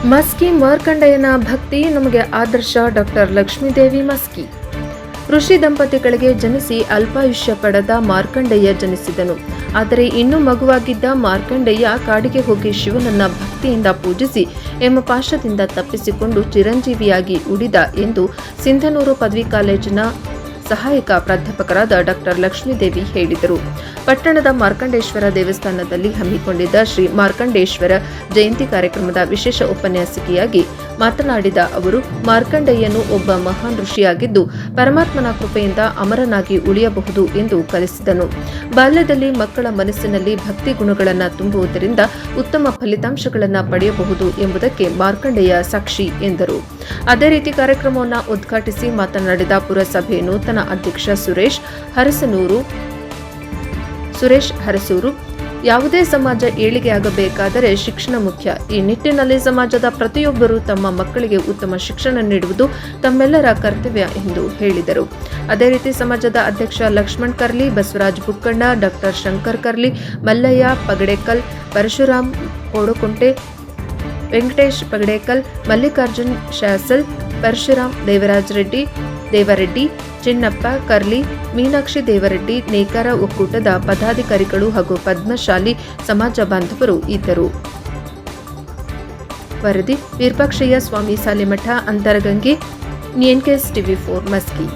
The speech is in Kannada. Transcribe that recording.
ಮಸ್ಕಿ ಮಾರ್ಕಂಡಯ್ಯನ ಭಕ್ತಿ ನಮಗೆ ಆದರ್ಶ. ಡಾಕ್ಟರ್ ಲಕ್ಷ್ಮೀದೇವಿ ಮಸ್ಕಿ. ಋಷಿ ದಂಪತಿಗಳಿಗೆ ಜನಿಸಿ ಅಲ್ಪಾಯುಷ್ಯ ಪಡೆದ ಮಾರ್ಕಂಡಯ್ಯ ಜನಿಸಿದನು. ಆದರೆ ಇನ್ನೂ ಮಗುವಾಗಿದ್ದ ಮಾರ್ಕಂಡಯ್ಯ ಕಾಡಿಗೆ ಹೋಗಿ ಶಿವನನ್ನ ಭಕ್ತಿಯಿಂದ ಪೂಜಿಸಿ ಯಮಪಾಶದಿಂದ ತಪ್ಪಿಸಿಕೊಂಡು ಚಿರಂಜೀವಿಯಾಗಿ ಉಳಿದ ಎಂದು ಸಿಂಧನೂರು ಪದವಿ ಕಾಲೇಜಿನ ಸಹಾಯಕ ಪ್ರಾಧ್ಯಾಪಕರಾದ ಡಾಕ್ಟರ್ ಲಕ್ಷ್ಮೀದೇವಿ ಹೇಳಿದರು. ಪಟ್ಟಣದ ಮಾರ್ಕಂಡೇಶ್ವರ ದೇವಸ್ಥಾನದಲ್ಲಿ ಹಮ್ಮಿಕೊಂಡಿದ್ದ ಶ್ರೀ ಮಾರ್ಕಂಡೇಶ್ವರ ಜಯಂತಿ ಕಾರ್ಯಕ್ರಮದ ವಿಶೇಷ ಉಪನ್ಯಾಸಕಿಯಾಗಿ ಮಾತನಾಡಿದ ಅವರು, ಮಾರ್ಕಂಡಯ್ಯನು ಒಬ್ಬ ಮಹಾನ್ ಋಷಿಯಾಗಿದ್ದು ಪರಮಾತ್ಮನ ಕೃಪೆಯಿಂದ ಅಮರನಾಗಿ ಉಳಿಯಬಹುದು ಎಂದು ಕಲಿಸಿದನು. ಬಾಲ್ಯದಲ್ಲಿ ಮಕ್ಕಳ ಮನಸ್ಸಿನಲ್ಲಿ ಭಕ್ತಿ ಗುಣಗಳನ್ನು ತುಂಬುವುದರಿಂದ ಉತ್ತಮ ಫಲಿತಾಂಶಗಳನ್ನು ಪಡೆಯಬಹುದು ಎಂಬುದಕ್ಕೆ ಮಾರ್ಕಂಡೇಯ ಸಾಕ್ಷಿ ಎಂದರು. ಅದೇ ರೀತಿ ಕಾರ್ಯಕ್ರಮವನ್ನು ಉದ್ಘಾಟಿಸಿ ಮಾತನಾಡಿದ ಪುರಸಭೆ ನೂತನ ಅಧ್ಯಕ್ಷ ಸುರೇಶ್ ಹರಸೂರು, ಯಾವುದೇ ಸಮಾಜ ಏಳಿಗೆಯಾಗಬೇಕಾದರೆ ಶಿಕ್ಷಣ ಮುಖ್ಯ. ಈ ನಿಟ್ಟಿನಲ್ಲಿ ಸಮಾಜದ ಪ್ರತಿಯೊಬ್ಬರೂ ತಮ್ಮ ಮಕ್ಕಳಿಗೆ ಉತ್ತಮ ಶಿಕ್ಷಣ ನೀಡುವುದು ತಮ್ಮೆಲ್ಲರ ಕರ್ತವ್ಯ ಎಂದು ಹೇಳಿದರು. ಅದೇ ರೀತಿ ಸಮಾಜದ ಅಧ್ಯಕ್ಷ ಲಕ್ಷ್ಮಣ್ ಕರ್ಲಿ, ಬಸವರಾಜ್ ಬುಕ್ಕಣ್ಣ, ಡಾಕ್ಟರ್ ಶಂಕರ್ ಕರ್ಲಿ, ಮಲ್ಲಯ್ಯ ಪಗಡೇಕಲ್, ಪರಶುರಾಮ್ ಕೋಡಕುಂಟೆ, ವೆಂಕಟೇಶ್ ಪಗಡೇಕಲ್, ಮಲ್ಲಿಕಾರ್ಜುನ್ ಶಾಸಲ್, ಪರಶುರಾಮ್ ದೇವರೆಡ್ಡಿ, ಚಿನ್ನಪ್ಪ ಕರ್ಲಿ, ಮೀನಾಕ್ಷಿ ದೇವರೆಡ್ಡಿ, ನೇಕಾರ ಒಕ್ಕೂಟದ ಪದಾಧಿಕಾರಿಗಳು ಹಾಗೂ ಪದ್ಮಶಾಲಿ ಸಮಾಜ ಬಾಂಧವರು ಇದ್ದರು. ವರದಿ ವಿರೂಪಾಕ್ಷಯ್ಯ ಸ್ವಾಮಿ ಸಾಲಿಮಠ, ಅಂತರಗಂಗೆ, ಎನ್ಕೆಎಸ್ ಟಿವಿ4 ಮಸ್ಕಿ.